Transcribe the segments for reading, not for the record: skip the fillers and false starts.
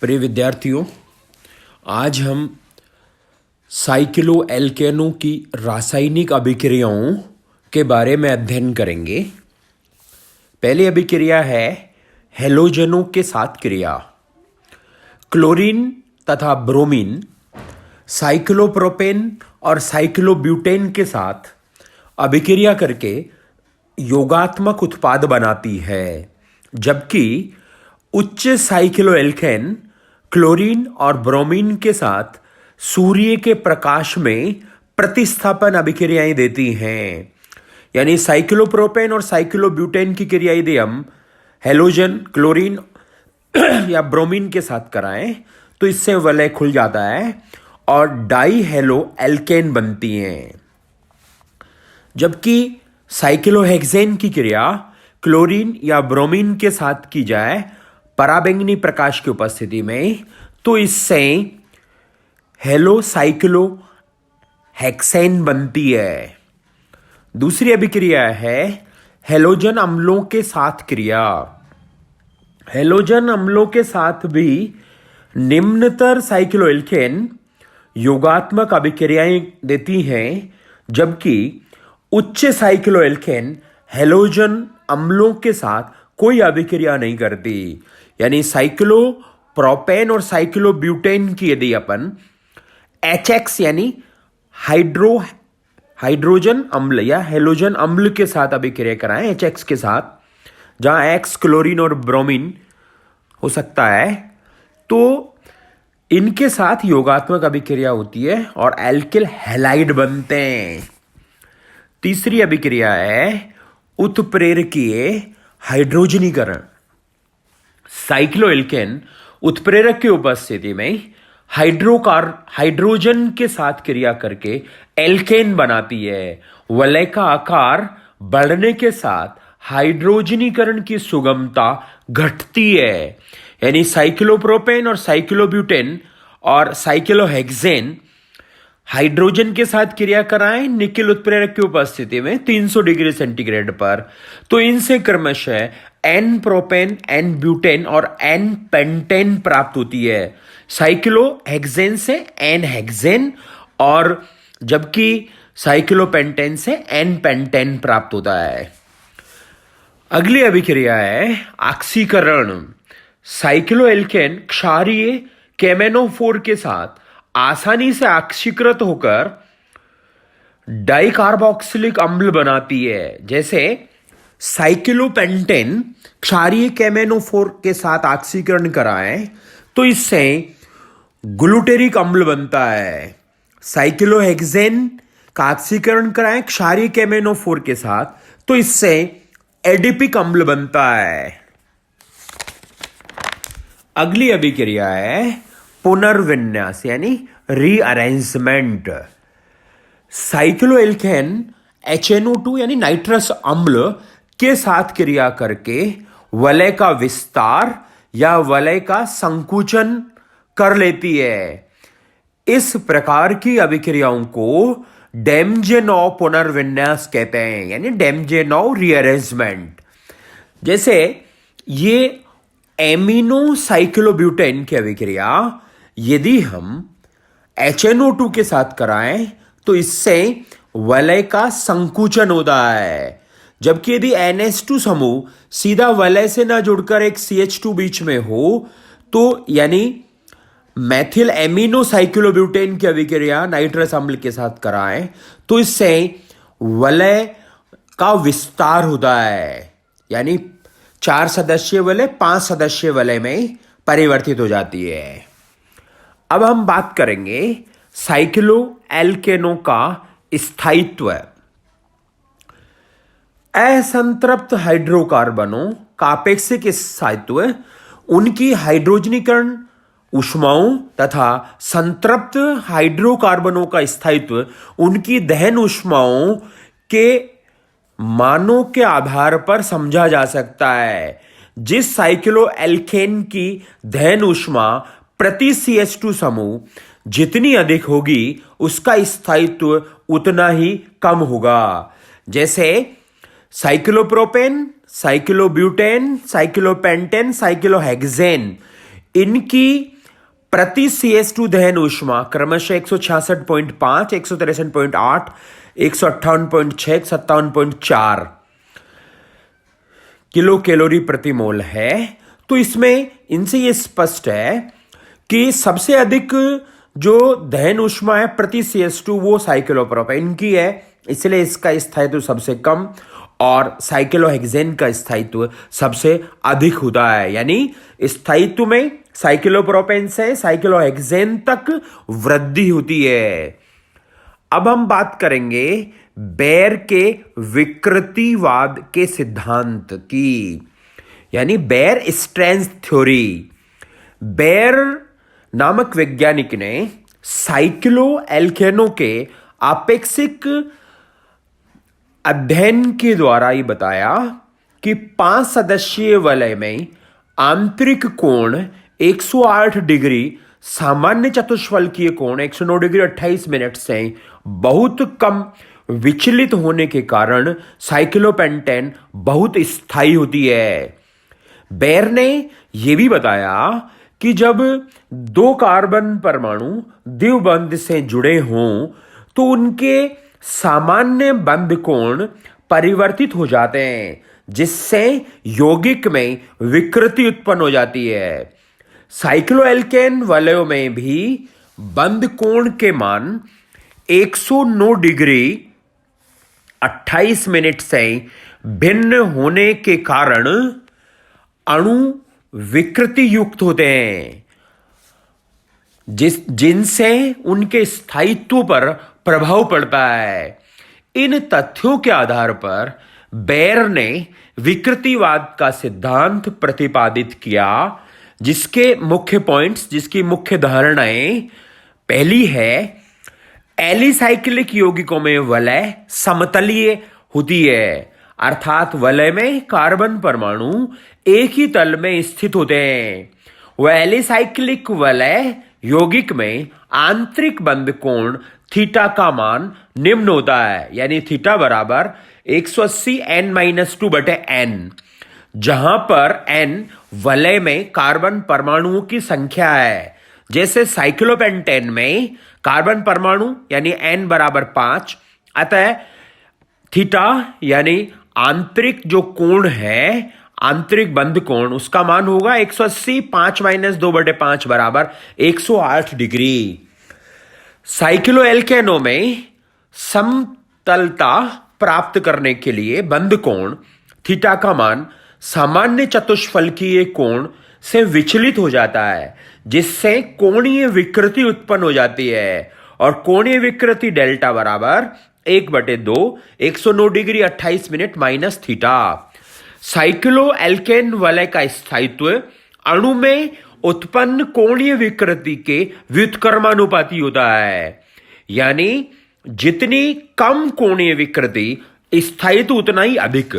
प्रिय विद्यार्थियों, आज हम साइक्लो एल्केनों की रासायनिक अभिक्रियाओं के बारे में अध्ययन करेंगे। पहली अभिक्रिया है हेलोजनों के साथ क्रिया। क्लोरीन तथा ब्रोमीन साइक्लोप्रोपेन और साइक्लोब्यूटेन के साथ अभिक्रिया करके योगात्मक उत्पाद बनाती है, जबकि उच्च साइक्लोएल्केन क्लोरीन और ब्रोमीन के साथ सूर्य के प्रकाश में प्रतिस्थापन अभिक्रियाएं देती हैं। यानी साइक्लोप्रोपेन और साइक्लोब्यूटेन की क्रिया यदि हम हेलोजन क्लोरीन या ब्रोमीन के साथ कराएं तो इससे वलय खुल जाता है और डाई हेलो एल्केन बनती हैं। जबकि साइक्लोहेक्सेन की क्रिया क्लोरीन या ब्रोमीन के साथ की जाए पराबैंगनी प्रकाश की उपस्थिति में तो इससे हेलो साइक्लो हेक्सेन बनती है। दूसरी अभिक्रिया है हेलोजन अम्लों के साथ क्रिया। हेलोजन अम्लों के साथ भी निम्नतर साइक्लोएल्केन योगात्मक अभिक्रियाएं देती हैं, जबकि उच्च साइक्लोएल्केन हेलोजन अम्लों के साथ कोई अभिक्रिया नहीं करती। यानी साइक्लोप्रोपेन और साइक्लोब्यूटेन की यदि अपन HX यानी हाइड्रोजन अम्ल या हेलोजन अम्ल के साथ अभिक्रिया कराएं HX के साथ, जहां X क्लोरीन और ब्रोमीन हो सकता है, तो इनके साथ योगात्मक अभिक्रिया होती है और एल्किल हैलाइड बनते हैं। तीसरी अभिक्रिया है उत्प्रेरकीय हाइड्रोजनीकरण। साइक्लोएल्केन उत्प्रेरक की उपस्थिति में हाइड्रोजन के साथ क्रिया करके एल्केन बनाती है। वलय का आकार बढ़ने के साथ हाइड्रोजनीकरण की सुगमता घटती है। यानी साइक्लोप्रोपेन और साइक्लोब्यूटेन और साइक्लोहेक्सेन हाइड्रोजन के साथ क्रिया कराएं निकेल उत्प्रेरक की उपस्थिति में 300 डिग्री सेंटीग्रेड पर, तो इनसे क्रमशः एन प्रोपेन, एन ब्यूटेन और एन पेंटेन प्राप्त होती है। साइक्लोहेक्सेन से एन हेक्सेन और जबकि साइक्लोपेंटेन से एन पेंटेन प्राप्त होता है। अगली अभिक्रिया है ऑक्सीकरण। साइक्लोएल्केन क्षारीय केमेनोफोर के साथ आसानी से ऑक्सीकृत होकर डाइकार्बोक्सिलिक अम्ल बनाती है। जैसे साइक्लोपेंटेन क्षारीय केमेनोफोर के साथ ऑक्सीकरण कराएं तो इससे ग्लूटेरिक अम्ल बनता है। साइक्लोहेक्सेन का ऑक्सीकरण कराएं क्षारीय केमेनोफोर के साथ तो इससे एडिपिक अम्ल बनता है। अगली अभिक्रिया है पुनर्विन्यास यानी रीअरेंजमेंट। साइक्लोएल्केन HNO2 यानी नाइट्रस अम्ल के साथ क्रिया करके वलय का विस्तार या वलय का संकुचन कर लेती है। इस प्रकार की अभिक्रियाओं को डेमजेनॉव पुनर्विन्यास कहते हैं, यानी डेमजेनॉव रीअरेंजमेंट। जैसे ये एमिनो साइक्लोब्यूटेन की अभिक्रिया यदि हम HNO2 के साथ कराएं तो इससे वलय का संकुचन होता है, जबकि यदि NH2 समूह सीधा वलय से ना जुड़कर एक CH2 बीच में हो तो यानी मैथिल एमिनो साइक्लोब्यूटेन की अभिक्रिया नाइट्रस अम्ल के साथ कराएं तो इससे वलय का विस्तार होता है। यानी 4 सदस्यीय वलय 5 सदस्यीय वलय में परिवर्तित हो जाती है। अब हम बात करेंगे साइक्लो एल्केनों का स्थायित्व। असंतृप्त हाइड्रोकार्बनों का अपेक्षिक स्थायित्व उनकी हाइड्रोजनीकरण ऊष्माओं तथा संतृप्त हाइड्रोकार्बनों का स्थायित्व उनकी दहन ऊष्माओं के मानों के आधार पर समझा जा सकता है। जिस साइक्लोएल्केन की दहन ऊष्मा प्रति CH2 समूह जितनी अधिक होगी उसका स्थायित्व उतना ही कम होगा। जैसे साइक्लोप्रोपेन, साइक्लोब्यूटेन, साइक्लोपेंटेन, साइक्लोहेक्सेन, इनकी प्रति CS2 दहन ऊष्मा क्रमशः 166.5, 163.8, 158.6, 57.4 किलो कैलोरी प्रति मोल है। तो इसमें इनसे ये स्पष्ट है कि सबसे अधिक जो दहन ऊष्मा है प्रति CS2 वो साइक्लोप्रोपेन की है, इसलिए इसका स्थायित्व सबसे कम और साइक्लोहेक्सेन का स्थायित्व सबसे अधिक होता है। यानी स्थायित्व में साइक्लोप्रोपेन से साइक्लोहेक्सेन तक वृद्धि होती है। अब हम बात करेंगे बेयर के विकृतिवाद के सिद्धांत की, यानी बेयर स्ट्रेंथ थ्योरी। बेयर नामक वैज्ञानिक ने साइक्लो एल्केनों के आपेक्षिक अध्ययन के द्वारा ही बताया कि 5 सदस्यीय वलय में आंतरिक कोण 108 डिग्री, सामान्य चतुष्फलकीय कोण 109 डिग्री 28 मिनट से बहुत कम विचलित होने के कारण साइक्लोपेंटेन बहुत स्थायी होती है। बेयर ने यह भी बताया कि जब 2 कार्बन परमाणु द्विबंध से जुड़े हों तो उनके सामान्य बंध कोण परिवर्तित हो जाते हैं, जिससे यौगिक में विकृति उत्पन्न हो जाती है। साइक्लोएल्केन वलयों में भी बंध कोण के मान 109 डिग्री 28 मिनट से भिन्न होने के कारण अणु विकृति युक्त होते हैं, जिनसे उनके स्थायित्व पर प्रभाव पड़ता है। इन तथ्यों के आधार पर बेयर ने विकृतिवाद का सिद्धांत प्रतिपादित किया, जिसके मुख्य पॉइंट्स, जिसकी मुख्य धारणाएं, पहली है एलिसाइक्लिक यौगिकों में वलय समतलीय होती है, अर्थात वलय में कार्बन परमाणु एक ही तल में स्थित होते हैं। वह एलिसाइक्लिक वलय यौगिक में आंतरिक बंध कोण थीटा का मान निम्न होता है, यानी थीटा बराबर 180 n-2/n, जहां पर n वलय में कार्बन परमाणुओं की संख्या है। जैसे साइक्लोपेंटेन में कार्बन परमाणु यानी n बराबर 5, अतः थीटा यानी आंतरिक जो कोण है, आंतरिक बंध कोण, उसका मान होगा 180, 5-2/5 बराबर 108 डिग्री। साइक्लोएल्केनों में समतलता प्राप्त करने के लिए बंध कोण थीटा का मान सामान्य चतुष्फलकीय कोण से विचलित हो जाता है, जिससे कोणीय विकृति उत्पन्न हो जाती है, और कोणीय विकृति डेल्टा बराबर 1/2, 109 degree 28 minute minus theta. Cycloalkane वलय का स्थायित्व अणु में उत्पन्न कोणीय विकृति के व्युत्क्रमानुपाती होता है, यानी जितनी कम कोणीय विकृति स्थायित्व उतना ही अधिक।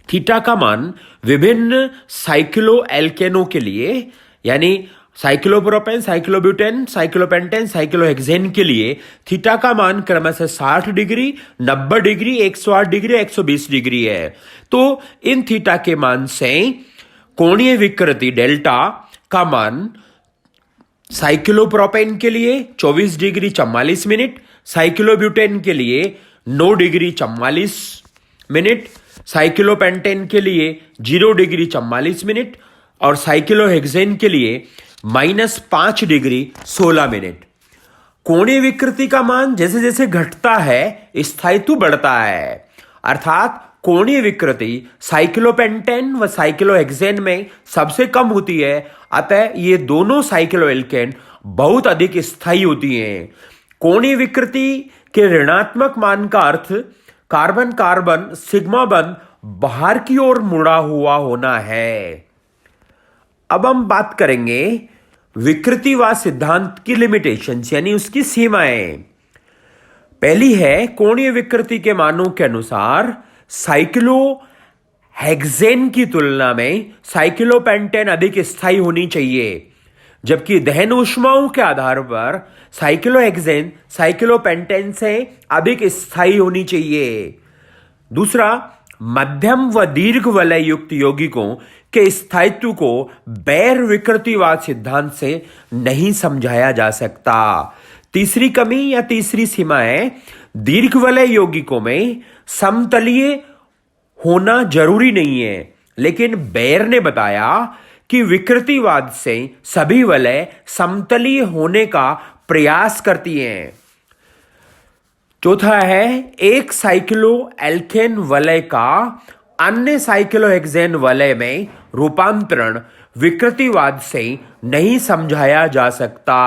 थीटा का मान विभिन्न साइक्लोएल्केनों के लिए, यानी साइक्लोप्रोपेन, साइक्लोब्यूटेन, साइक्लोपेंटेन, साइक्लोहेक्सेन के लिए थीटा का मान क्रमशः 60 डिग्री, 90 डिग्री, 108 डिग्री, 120 डिग्री है। तो इन थीटा के मान से कोणीय विकृति डेल्टा का मान साइक्लोप्रोपेन के लिए 24 डिग्री 44 मिनट, साइक्लोब्यूटेन के लिए 9 डिग्री 44 मिनट, साइक्लोपेंटेन के लिए 0 डिग्री 44 मिनट और साइक्लोहेक्सेन के लिए -5 डिग्री 16 मिनट। कोणीय विकृति का मान जैसे जैसे घटता है स्थायित्व बढ़ता है, अर्थात कोणीय विकृति साइक्लोपेंटेन व साइक्लोहेक्सेन में सबसे कम होती है, अतः ये दोनों साइक्लोएल्केन बहुत अधिक स्थायी होती हैं। कोणीय विकृति के ऋणात्मक मान का अर्थ कार्बन कार्बन सिग्मा बंध बाहर की ओर मुड़ा हुआ होना है। अब हम बात करेंगे विकृतिवाद सिद्धांत की लिमिटेशंस, यानी उसकी सीमाएं। पहली है कोणीय विकृति के मानों के अनुसार साइक्लोहेक्सेन की तुलना में साइक्लोपेंटेन अधिक स्थायी होनी चाहिए, जबकि दहन ऊष्माओं के आधार पर साइक्लोहेक्सेन साइक्लोपेंटेन से अधिक स्थायी होनी चाहिए। दूसरा, मध्यम व दीर्घ वलय युक्त यौगिकों के स्थायित्व को बैर विकृतिवाद सिद्धांत से नहीं समझाया जा सकता। तीसरी कमी या तीसरी सीमा है, दीर्घ वलय यौगिकों में समतलीय होना जरूरी नहीं है, लेकिन बैर ने बताया कि विकृतिवाद से सभी वलय समतलीय होने का प्रयास करती हैं। चौथा है, एक साइक्लो एल्केन वलय का अन्य साइक्लोहेक्सेन वलय में रूपांतरण विकृतिवाद से नहीं समझाया जा सकता।